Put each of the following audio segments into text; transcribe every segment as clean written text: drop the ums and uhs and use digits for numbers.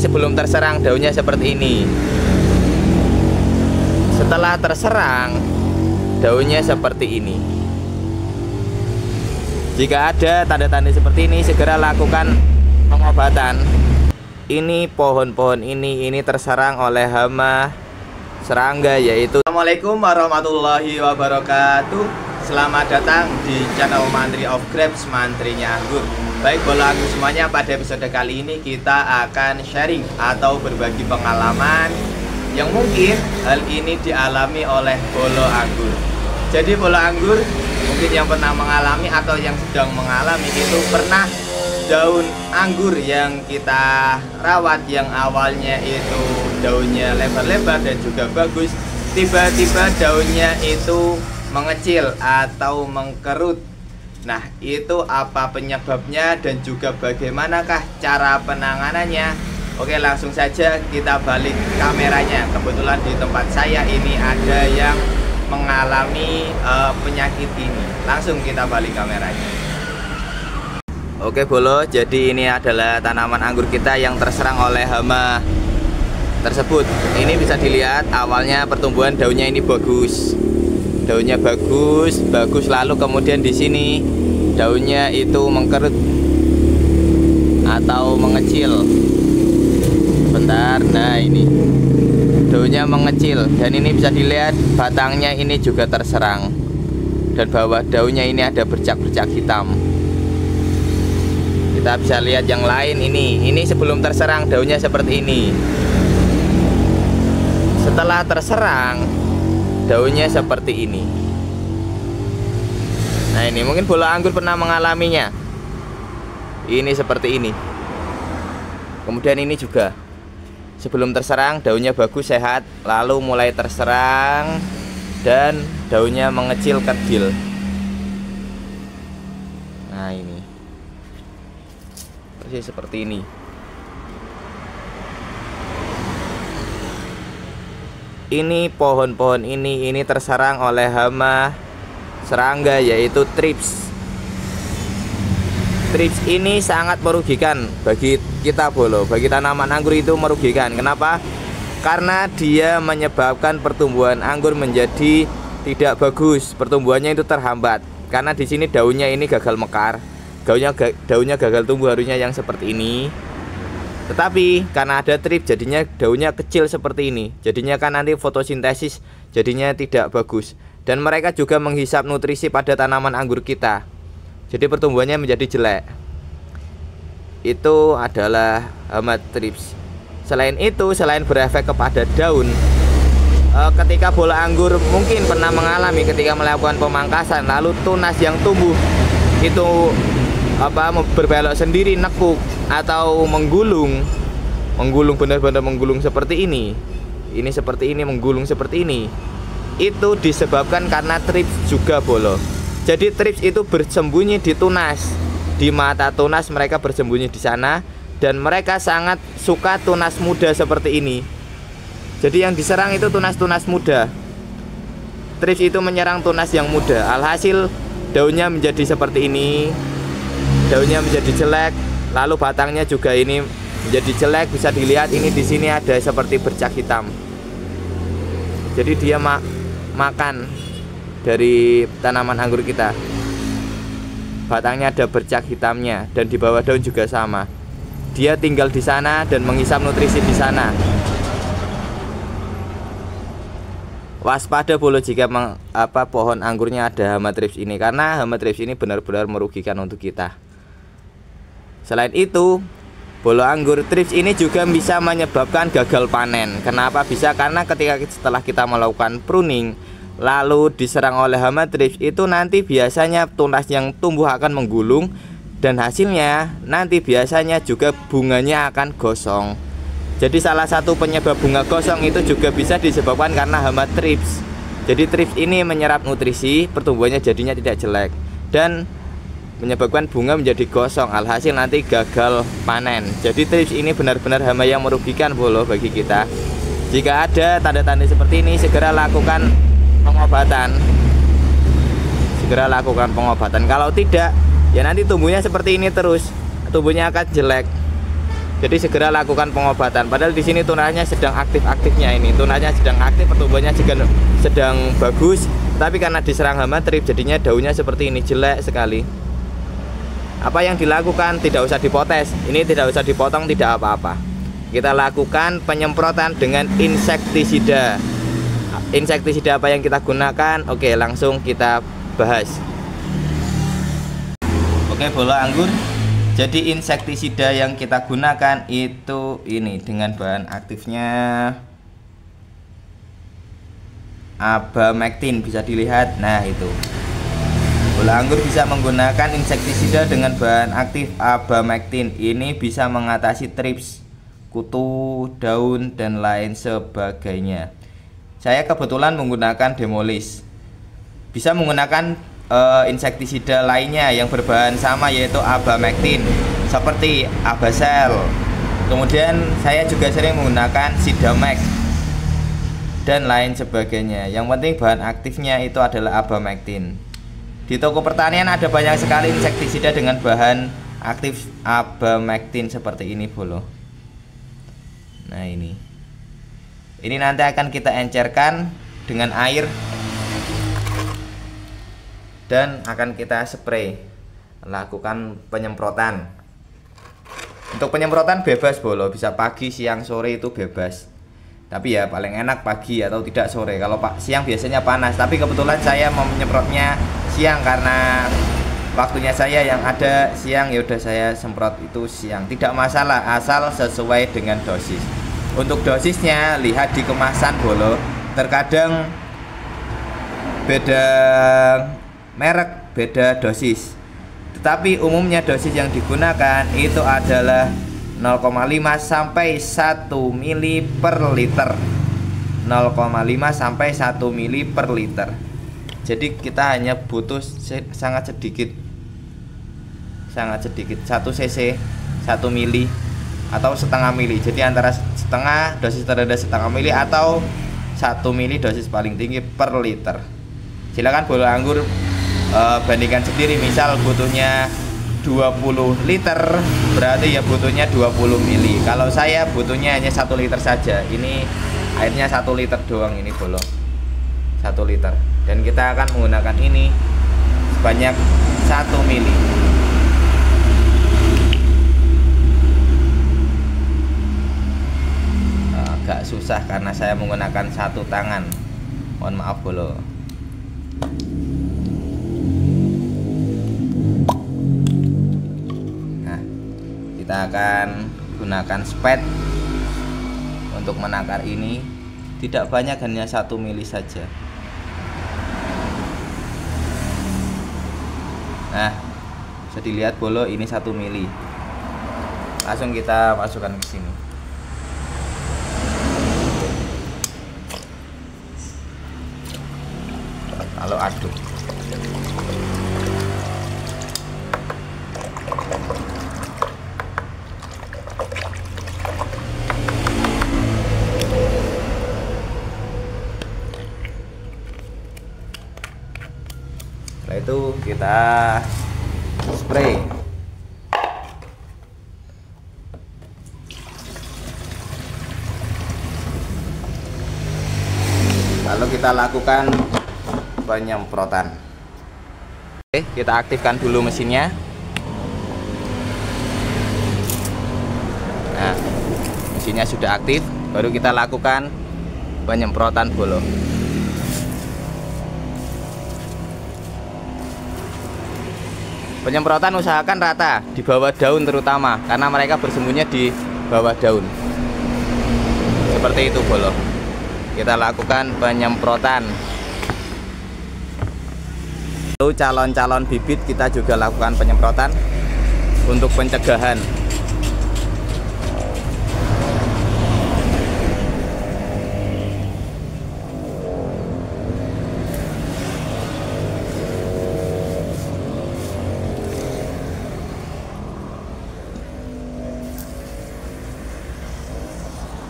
sebelum terserang daunnya seperti ini. Setelah terserang daunnya seperti ini. Jika ada tanda-tanda seperti ini, segera lakukan pengobatan. Ini pohon-pohon ini terserang oleh hama serangga, yaitu. Assalamualaikum warahmatullahi wabarakatuh. Selamat datang di channel Mantri of Grapes, mantrinya anggur. Baik bolo anggur semuanya, pada episode kali ini kita akan sharing atau berbagi pengalaman yang mungkin hal ini dialami oleh bolo anggur. Jadi bolo anggur mungkin yang pernah mengalami atau yang sedang mengalami itu pernah daun anggur yang kita rawat yang awalnya itu daunnya lebar-lebar dan juga bagus, tiba-tiba daunnya itu mengecil atau mengkerut. Nah, itu apa penyebabnya dan juga bagaimanakah cara penanganannya? Oke, langsung saja kita balik kameranya. Kebetulan di tempat saya ini ada yang mengalami penyakit ini. Langsung kita balik kameranya. Oke bolo, jadi ini adalah tanaman anggur kita yang terserang oleh hama tersebut. Ini bisa dilihat awalnya pertumbuhan daunnya ini bagus. Daunnya bagus, lalu kemudian di sini daunnya itu mengkerut atau mengecil. Bentar, nah ini daunnya mengecil dan ini bisa dilihat batangnya ini juga terserang dan bawah daunnya ini ada bercak-bercak hitam. Kita bisa lihat yang lain ini sebelum terserang daunnya seperti ini. Setelah terserang daunnya seperti ini. Nah, ini mungkin bolo anggur pernah mengalaminya. Ini seperti ini. Kemudian ini juga sebelum terserang daunnya bagus, sehat, lalu mulai terserang dan daunnya mengecil, kecil. Nah, ini persis seperti ini. Ini pohon-pohon ini terserang oleh hama serangga, yaitu thrips. Thrips ini sangat merugikan bagi kita bolo, bagi tanaman anggur itu merugikan. Kenapa? Karena dia menyebabkan pertumbuhan anggur menjadi tidak bagus, pertumbuhannya itu terhambat. Karena di sini daunnya ini gagal mekar, daunnya gagal tumbuh harusnya yang seperti ini. Tetapi karena ada thrips jadinya daunnya kecil seperti ini. Jadinya kan nanti fotosintesis jadinya tidak bagus. Dan mereka juga menghisap nutrisi pada tanaman anggur kita. Jadi pertumbuhannya menjadi jelek. Itu adalah hama thrips. Selain itu, selain berefek kepada daun, ketika bolo anggur mungkin pernah mengalami ketika melakukan pemangkasan, lalu tunas yang tumbuh itu berbelok sendiri, nekuk atau menggulung benar-benar menggulung seperti ini. Ini seperti ini, menggulung seperti ini. Itu disebabkan karena thrips juga bolo. Jadi thrips itu bersembunyi di tunas, di mata tunas mereka bersembunyi di sana, dan mereka sangat suka tunas muda seperti ini. Jadi yang diserang itu tunas-tunas muda. Thrips itu menyerang tunas yang muda. Alhasil daunnya menjadi seperti ini. Daunnya menjadi jelek, lalu batangnya juga ini menjadi jelek. Bisa dilihat ini di sini ada seperti bercak hitam. Jadi dia makan dari tanaman anggur kita. Batangnya ada bercak hitamnya dan di bawah daun juga sama. Dia tinggal di sana dan menghisap nutrisi di sana. Waspada bolo jika pohon anggurnya ada hama thrips ini, karena hama thrips ini benar-benar merugikan untuk kita. Selain itu, bolo anggur thrips ini juga bisa menyebabkan gagal panen. Kenapa bisa? Karena setelah kita melakukan pruning lalu diserang oleh hama thrips, itu nanti biasanya tunas yang tumbuh akan menggulung dan hasilnya nanti biasanya juga bunganya akan gosong. Jadi salah satu penyebab bunga gosong itu juga bisa disebabkan karena hama thrips. Jadi thrips ini menyerap nutrisi, pertumbuhannya jadinya tidak jelek dan menyebabkan bunga menjadi gosong, alhasil nanti gagal panen. Jadi thrips ini benar-benar hama yang merugikan bolo bagi kita. Jika ada tanda-tanda seperti ini, segera lakukan pengobatan. Kalau tidak, ya nanti tumbuhnya seperti ini terus, tumbuhnya akan jelek. Jadi segera lakukan pengobatan. Padahal di sini tunanya sedang aktif-aktifnya ini. Tunanya sedang aktif, pertumbuhannya juga sedang bagus. Tapi karena diserang hama trip, jadinya daunnya seperti ini, jelek sekali. Apa yang dilakukan tidak usah dipotes. Ini tidak usah dipotong, tidak apa-apa. Kita lakukan penyemprotan dengan insektisida. Insektisida apa yang kita gunakan? Oke, langsung kita bahas. Oke, bola anggur. Jadi insektisida yang kita gunakan itu ini dengan bahan aktifnya abamectin, bisa dilihat. Nah, itu. Bola anggur bisa menggunakan insektisida dengan bahan aktif abamectin. Ini bisa mengatasi trips, kutu, daun, dan lain sebagainya. Saya kebetulan menggunakan Demolis. Bisa menggunakan insektisida lainnya yang berbahan sama, yaitu abamectin, seperti Abasel. Kemudian saya juga sering menggunakan Sidamex dan lain sebagainya. Yang penting bahan aktifnya itu adalah abamectin. Di toko pertanian ada banyak sekali insektisida dengan bahan aktif abamectin seperti ini, bolo. Nah, ini nanti akan kita encerkan dengan air dan akan kita spray, lakukan penyemprotan. Untuk penyemprotan bebas, bolo, bisa pagi, siang, sore itu bebas. Tapi ya paling enak pagi atau tidak sore. Kalau siang biasanya panas, tapi kebetulan saya mau menyemprotnya siang karena waktunya saya yang ada siang. Ya udah saya semprot itu siang, tidak masalah asal sesuai dengan dosis. Untuk dosisnya lihat di kemasan, bolo. Terkadang beda merek, beda dosis. Tetapi umumnya dosis yang digunakan itu adalah 0,5 sampai 1 mili per liter. 0,5 sampai 1 mili per liter. Jadi kita hanya butuh sangat sedikit. Sangat sedikit, 1 cc, 1 mili atau setengah mili. Jadi antara setengah, dosis terendah setengah mili, atau 1 mili dosis paling tinggi per liter. Silakan bola anggur bandingkan sendiri. Misal butuhnya 20 liter, berarti ya butuhnya 20 mili. Kalau saya butuhnya hanya 1 liter saja. Ini airnya 1 liter doang, ini bolo, 1 liter. Dan kita akan menggunakan ini sebanyak 1 mili. Agak susah karena saya menggunakan 1 tangan. Mohon maaf, bolo. Kita akan gunakan spet untuk menakar ini. Tidak banyak, hanya 1 mili saja. Nah, bisa dilihat, bolo, ini 1 mili. Langsung kita masukkan ke sini. Lalu aduk. Setelah itu kita spray. Lalu kita lakukan penyemprotan. Oke, kita aktifkan dulu mesinnya. Nah, mesinnya sudah aktif, baru kita lakukan penyemprotan, bolo. Penyemprotan usahakan rata di bawah daun terutama, karena mereka bersembunyi di bawah daun. Seperti itu, bolo. Kita lakukan penyemprotan. Lalu calon-calon bibit kita juga lakukan penyemprotan untuk pencegahan.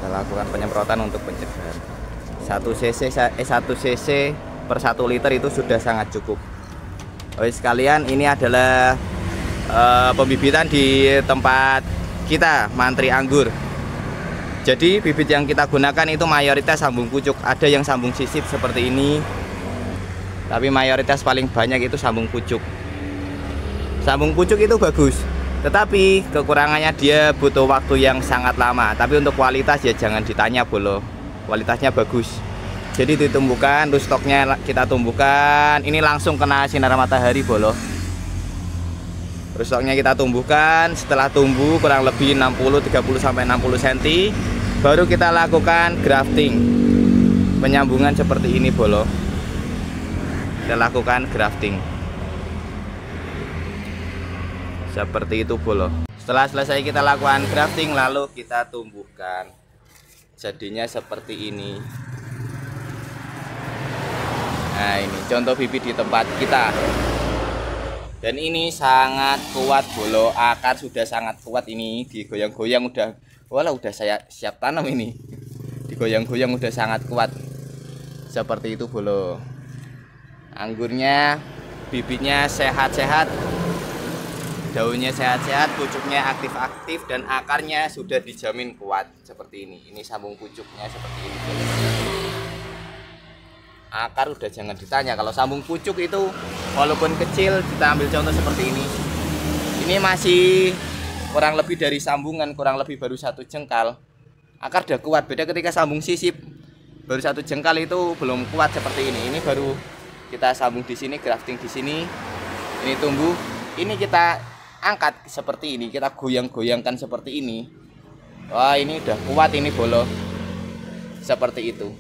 Lakukan penyemprotan untuk pencegahan. 1 cc per 1 liter itu sudah sangat cukup. Oke sekalian, ini adalah pembibitan di tempat kita, Mantri Anggur. Jadi bibit yang kita gunakan itu mayoritas sambung pucuk. Ada yang sambung sisip seperti ini, tapi mayoritas paling banyak itu sambung pucuk. Sambung pucuk itu bagus, tetapi kekurangannya dia butuh waktu yang sangat lama. Tapi untuk kualitas ya jangan ditanya bolo, kualitasnya bagus. Jadi ditumbuhkan, stoknya kita tumbuhkan. Ini langsung kena sinar matahari bolo. Stoknya kita tumbuhkan. Setelah tumbuh kurang lebih 30-60 cm, baru kita lakukan grafting, penyambungan seperti ini bolo. Kita lakukan grafting seperti itu bolo. Setelah selesai kita lakukan grafting, lalu kita tumbuhkan. Jadinya seperti ini. Nah, ini contoh bibit di tempat kita. Dan ini sangat kuat bolo, akar sudah sangat kuat ini. Digoyang-goyang udah, udah saya siap tanam ini. Digoyang-goyang udah sangat kuat. Seperti itu bolo. Anggurnya, bibitnya sehat-sehat, daunnya sehat-sehat, pucuknya aktif-aktif, dan akarnya sudah dijamin kuat seperti ini. Ini sambung pucuknya seperti ini bolo. Akar udah jangan ditanya. Kalau sambung pucuk itu walaupun kecil, kita ambil contoh seperti ini. Ini masih kurang lebih dari sambungan, kurang lebih baru 1 jengkal. Akar udah kuat. Beda ketika sambung sisip, baru 1 jengkal itu belum kuat seperti ini. Ini baru kita sambung di sini, grafting di sini. Ini tumbuh. Ini kita angkat seperti ini, kita goyang-goyangkan seperti ini. Wah, ini udah kuat ini bolo. Seperti itu.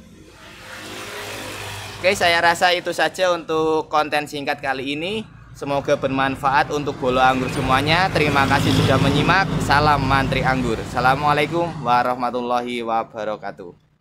Oke, saya rasa itu saja untuk konten singkat kali ini. Semoga bermanfaat untuk bolo anggur semuanya. Terima kasih sudah menyimak. Salam Mantri Anggur. Assalamualaikum warahmatullahi wabarakatuh.